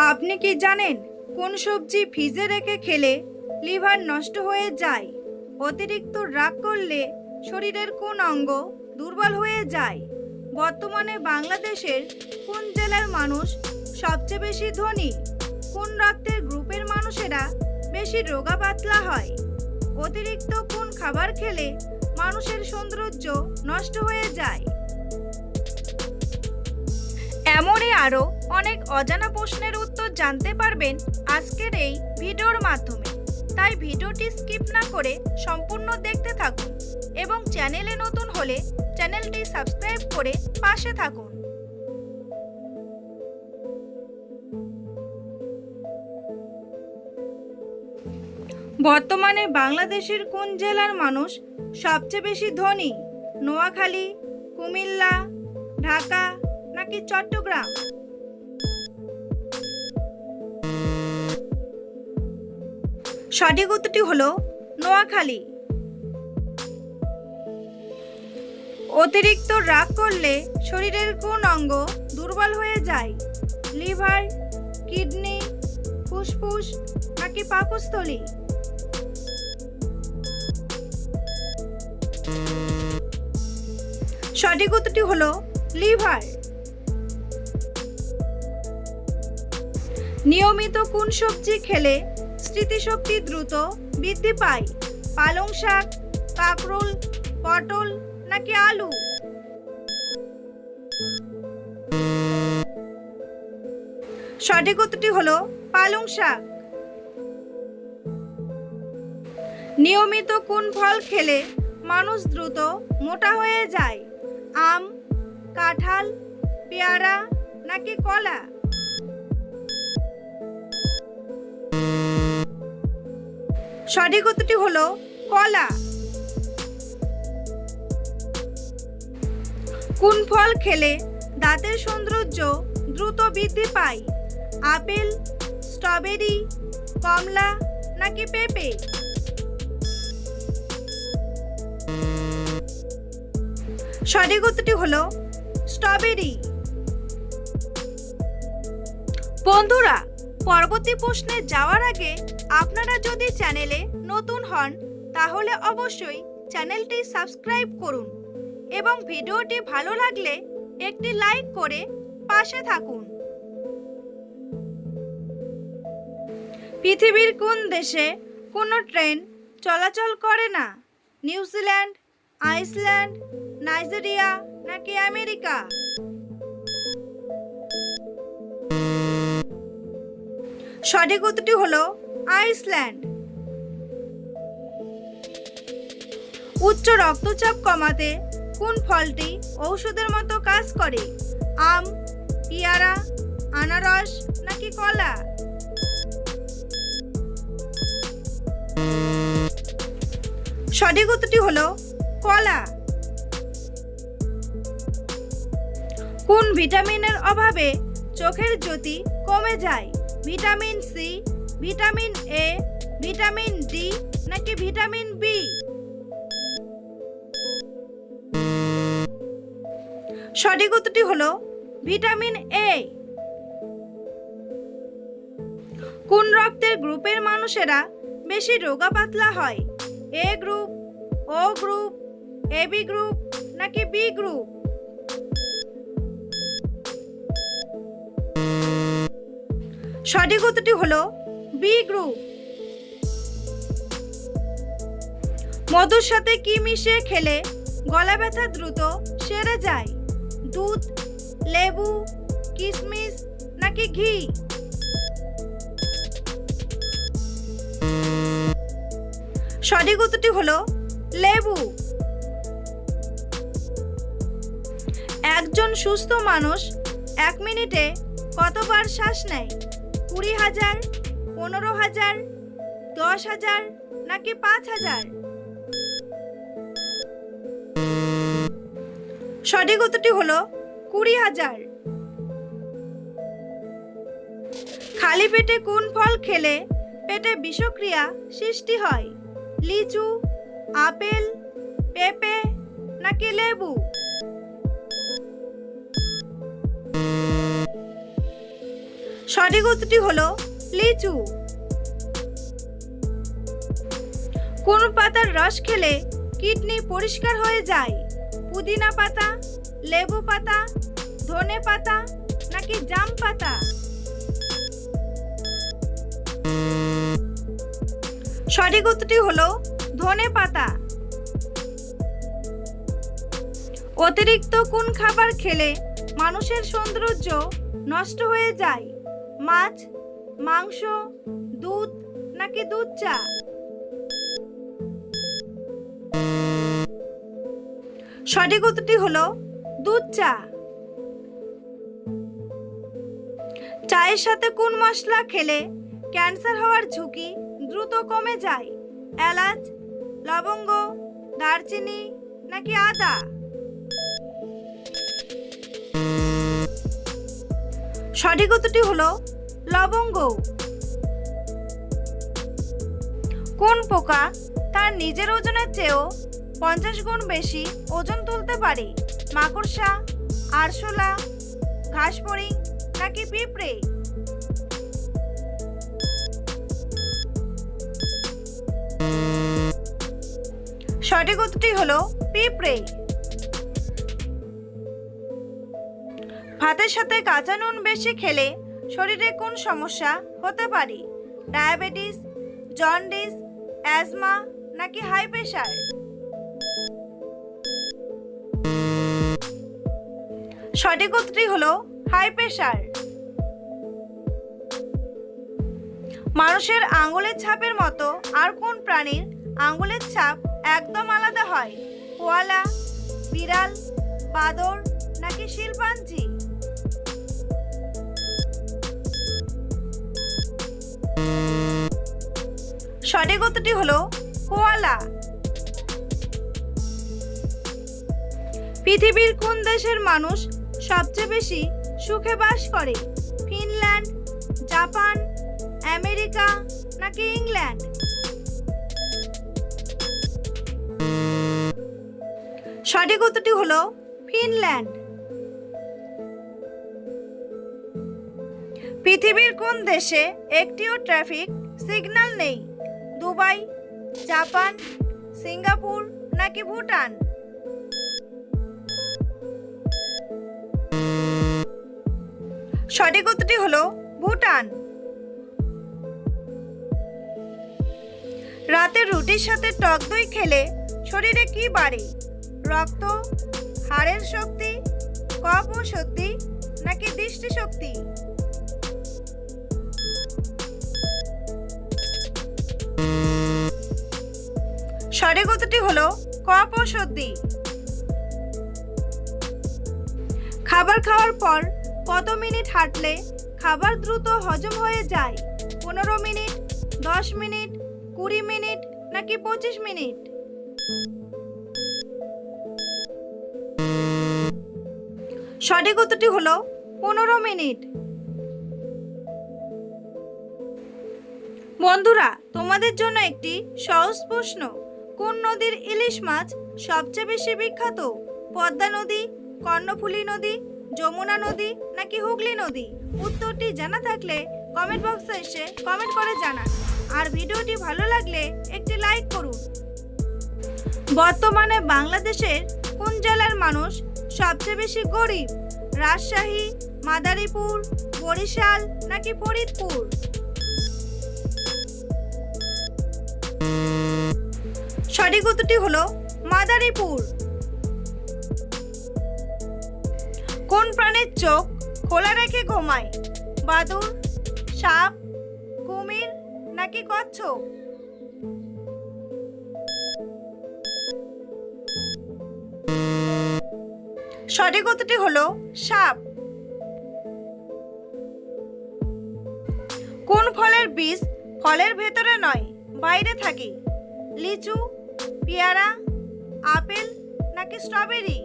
আপনি কি জানেন কোন সবজি ফ্রিজে রেখে খেলে লিভার নষ্ট হয়ে যায়? অতিরিক্ত রাগ করলে শরীরের কোন অঙ্গ দুর্বল হয়ে যায়? বর্তমানে বাংলাদেশের কোন জেলার মানুষ সবচেয়ে বেশি ধনী? কোন রক্তের গ্রুপের মানুষেরা বেশি রোগা পাতলা হয়? অতিরিক্ত কোন খাবার খেলে মানুষের সৌন্দর্য নষ্ট হয়ে যায়? এমনই আরও অনেক অজানা প্রশ্নের উত্তর জানতে পারবেন আজকের এই ভিডিওর মাধ্যমে। তাই ভিডিওটি স্কিপ না করে সম্পূর্ণ দেখতে থাকুন এবং চ্যানেলে নতুন হলে চ্যানেলটি সাবস্ক্রাইব করে পাশে থাকুন। বর্তমানে বাংলাদেশের কোন জেলার মানুষ সবচেয়ে বেশি ধনী? নোয়াখালী, কুমিল্লা, ঢাকা নাকি চট্টগ্রাম? সঠিক উত্তরটি হলো নোয়াখালী। অতিরিক্ত রাগ করলে শরীরের কোন অঙ্গ দুর্বল হয়ে যায়? লিভার, কিডনি, ফুসফুস নাকি পাকস্থলী? সঠিক উত্তরটি হলো লিভার। নিয়মিত কোন সবজি খেলে স্মৃতিশক্তি দ্রুত বৃদ্ধি পায়? পালং শাক, কাঁকরোল, পটল নাকি আলু? সঠিক উত্তরটি হলো পালং শাক। নিয়মিত কোন ফল খেলে মানুষ দ্রুত মোটা হয়ে যায়? আম, কাঁঠাল, পেয়ারা নাকি কলা? সঠিক উত্তরটি হলো কলা। কোন ফল খেলে দাঁতের সৌন্দর্য দ্রুত বৃদ্ধি পায়? আপেল, স্ট্রবেরি, কমলা নাকি পেঁপে? সঠিক উত্তরটি হলো স্ট্রবেরি। বন্ধুরা, পরবর্তী প্রশ্নে যাওয়ার আগে আপনারা যদি চ্যানেলে নতুন হন তাহলে অবশ্যই চ্যানেলটি সাবস্ক্রাইব করুন এবং ভিডিওটি ভালো লাগলে একটি লাইক করে পাশে থাকুন। পৃথিবীর কোন দেশে কোনো ট্রেন চলাচল করে না? নিউজিল্যান্ড, আইসল্যান্ড, নাইজেরিয়া নাকি আমেরিকা? সঠিক উত্তরটি হলো আইসল্যান্ড। উচ্চ রক্তচাপ কমাতে কোন ফলটি ঔষধের মতো কাজ করে? আম, পেয়ারা, আনারস নাকি কলা? সঠিক উত্তরটি হলো কলা। কোন ভিটামিনের অভাবে চোখের জ্যোতি কমে যায়? Vitamin C, vitamin A, vitamin D নাকি ভিটামিন বি? সঠিক উত্তরটি হলো ভিটামিন এ। কোন রক্তের গ্রুপের মানুষেরা বেশি রোগা পাতলা হয়? এ গ্রুপ, ও গ্রুপ, এবি গ্রুপ নাকি বি গ্রুপ? সঠিক উত্তরটি হলো বি গ্রুপ। মধুর সাথে কি মিশিয়ে খেলে গলা ব্যথা দ্রুত সেরে যায়? দুধ, লেবু, কিশমিশ নাকি ঘি? সঠিক উত্তরটি হলো লেবু। একজন সুস্থ মানুষ 1 মিনিটে কতবার শ্বাস নেয়? 20,000, 15,000, 10,000 নাকি 5,000? সঠিক উত্তরটি হলো 20,000। খালি পেটে কোন ফল খেলে পেটে বিষক্রিয়া সৃষ্টি হয়? লিচু, আপেল, পেঁপে নাকি লেবু? সঠিক উত্তরটি হলো লিচু। কোন পাতার রস খেলে কিডনি পরিষ্কার হয়ে যায়? পুদিনা পাতা, লেবু পাতা, ধনে পাতা নাকি জাম পাতা? সঠিক উত্তরটি হলো ধনে পাতা। অতিরিক্ত কোন খাবার খেলে মানুষের সৌন্দর্য নষ্ট হয়ে যায়? মাছ, মাংস, দুধ নাকি দুধ চা? সঠিক উত্তরটি হলো দুধ চা। চায়ের সাথে কোন মশলা খেলে ক্যান্সার হওয়ার ঝুঁকি দ্রুত কমে যায়? এলাচ, লবঙ্গ, দারচিনি নাকি আদা? সঠিক উত্তরটি হলো লবঙ্গ। কোন পোকা তার নিজের ওজনের চেয়েও 50 গুণ বেশি ওজন তুলতে পারে? মাকড়সা, আরশোলা, ঘাসফড়িং নাকি পিঁপড়ে? সঠিক উত্তরটি হলো পিঁপড়ে। ভাতের সাথে কাঁচা নুন বেশি খেলে শরীরে কোন সমস্যা হতে পারে? ডায়াবেটিস, জন্ডিস, অ্যাজমা নাকি হাই প্রেশার? সঠিক উত্তরটি হলো হাই প্রেশার। মানুষের আঙ্গুলের ছাপের মতো আর কোন প্রাণীর আঙ্গুলের ছাপ একদম আলাদা হয়? কোয়ালা, বিড়াল, বাদর নাকি শিম্পাঞ্জি? সঠিক উত্তরটি হলো কোয়ালা। পৃথিবীর কোন দেশের মানুষ সবচেয়ে বেশি সুখে বাস করে? ফিনল্যান্ড, জাপান, আমেরিকা নাকি ইংল্যান্ড? সঠিক উত্তরটি হলো ফিনল্যান্ড। পৃথিবীর কোন দেশে একটিও ট্রাফিক সিগন্যাল নেই? দুবাই, জাপান, সিঙ্গাপুর নাকি ভুটান? সঠিক উত্তরটি হলো ভুটান। রাতে রুটির সাথে টক দই খেলে শরীরে কি বাড়ে? রক্ত, হাড়ের শক্তি, কফ ও শক্তি নাকি দৃষ্টিশক্তি? সঠিক উত্তরটি হলো কফ ও সর্দি। খাবার খাওয়ার পর কত মিনিট হাঁটলে খাবার দ্রুত হজম হয়ে যায়? 15 মিনিট, 10 মিনিট, 20 মিনিট নাকি 25 মিনিট? সঠিক উত্তরটি হলো 15 মিনিট। বন্ধুরা, তোমাদের জন্য একটি সহজ প্রশ্ন। কোন নদীর ইলিশ মাছ সবচেয়ে বেশি বিখ্যাত? পদ্মা নদী, কর্ণফুলী নদী, যমুনা নদী নাকি হুগলি নদী? উত্তরটি জানা থাকলে কমেন্ট বক্সে এসে কমেন্ট করে জানান। আর ভিডিওটি ভালো লাগলে একটি লাইক করুন। বর্তমানে বাংলাদেশের কোন জেলার মানুষ সবচেয়ে বেশি গরিব? রাজশাহী, মাদারীপুর, বরিশাল নাকি ফরিদপুর? সঠিক উত্তরটি হলো মাদারীপুর। কোন প্রাণীর চোখ খোলা রেখে ঘুমায়? বাদুড়, সাপ, কুমির নাকি কচ্ছপ? সঠিক উত্তরটি হলো সাপ। কোন ফলের বীজ ফলের ভেতরে নয়, বাইরে থাকে? লিচু, পেয়ারা, আপেল নাকি স্ট্রবেরি?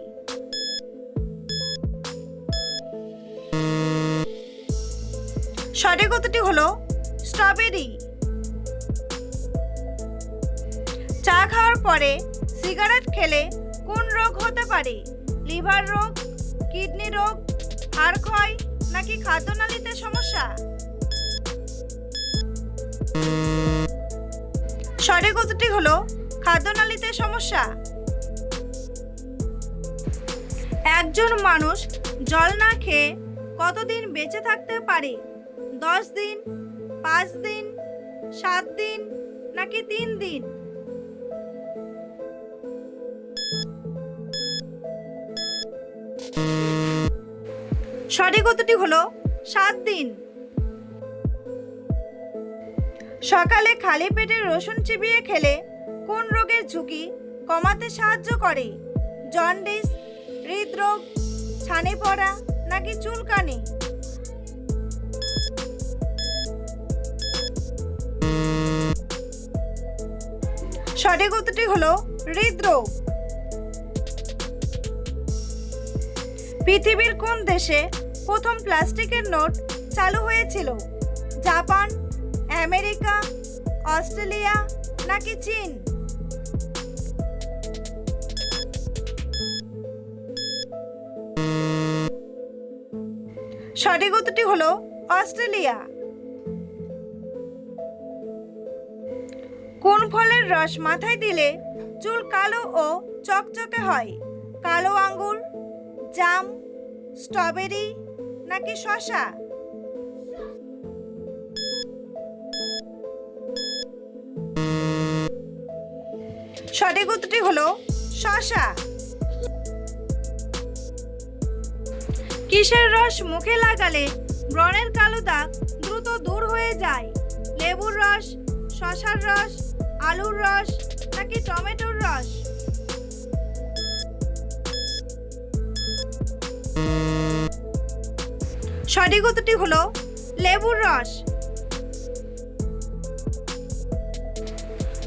সঠিক উত্তরটি হলো স্ট্রবেরি। চা খাওয়ার পরে সিগারেট খেলে কোন রোগ হতে পারে? লিভার রোগ, কিডনি রোগ, হাড় ক্ষয় নাকি খাদ্যনালীতে সমস্যা? সঠিক উত্তরটি হলো খাদ্যনালীতে সমস্যা। একজন মানুষ জল না খেয়ে কতদিন বেঁচে থাকতে পারে? 10 দিন, 5 দিন, 7 দিন নাকি 3 দিন? সঠিক উত্তরটি হলো 7 দিন। সকালে খালি পেটে রসুন চিবিয়ে খেলে কোন রোগের ঝুঁকি কমাতে সাহায্য করে? জন্ডিস, হৃদরোগ, ছানি পড়া নাকি চুলকানি? সঠিক উত্তরটি হলো হৃদরোগ। পৃথিবীর কোন দেশে প্রথম প্লাস্টিকের নোট চালু হয়েছিল? জাপান, আমেরিকা, অস্ট্রেলিয়া নাকি চীন? সঠিক উত্তরটি হলো অস্ট্রেলিয়া। কোন ফলের রস মাথায় দিলে চুল কালো ও চকচকে হয়? কালো আঙ্গুর, জাম, স্ট্রবেরি নাকি শসা? সঠিক উত্তরটি হলো শসা। কিসের রস মুখে লাগালে ব্রণের কালো দাগ দ্রুত দূর হয়ে যায়? লেবুর রস, শসার রস, আলুর রস নাকি টমেটোর রস? সঠিক উত্তরটি হলো লেবুর রস।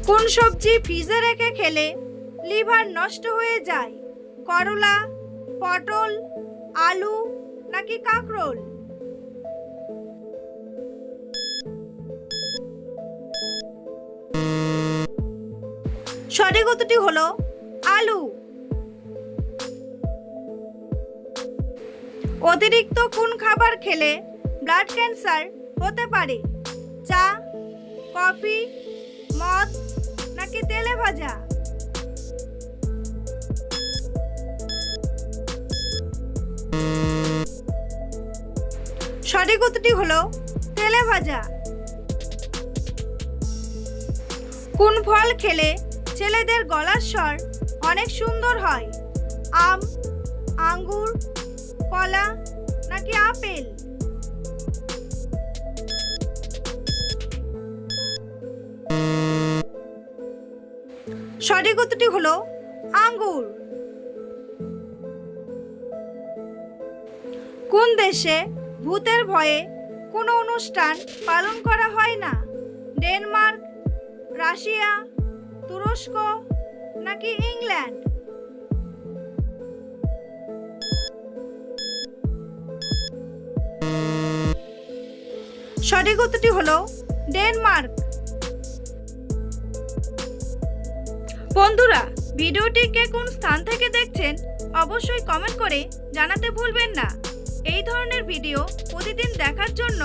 কোন সবজি ফ্রিজে রেখে খেলে লিভার নষ্ট হয়ে যায়? করলা, পটল, আলু নাকি কাঁকরোল? সঠিক উত্তরটি হলো আলু। অতিরিক্ত কোন খাবার খেলে ব্লাড ক্যান্সার হতে পারে? চা, কফি, মদ নাকি তেলে ভাজা? সঠিক উত্তরটি হলো তেলে ভাজা। কোন ফল খেলে ছেলেদের গলার স্বর অনেক সুন্দর হয়? আম, আঙ্গুর, কলা নাকি আপেল? সঠিক উত্তরটি হলো আঙ্গুর। কোন দেশে ভূতের ভয়ে কোনো অনুষ্ঠান পালন করা হয় না? ডেনমার্ক, রাশিয়া, তুরস্ক নাকি ইংল্যান্ড? সঠিক উত্তরটি হলো ডেনমার্ক। বন্ধুরা, ভিডিওটি কে কোন স্থান থেকে দেখছেন অবশ্যই কমেন্ট করে জানাতে ভুলবেন না। এই ধরনের ভিডিও প্রতিদিন দেখার জন্য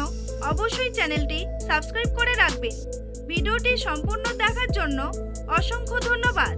অবশ্যই চ্যানেলটি সাবস্ক্রাইব করে রাখবেন। ভিডিওটি সম্পূর্ণ দেখার জন্য অসংখ্য ধন্যবাদ।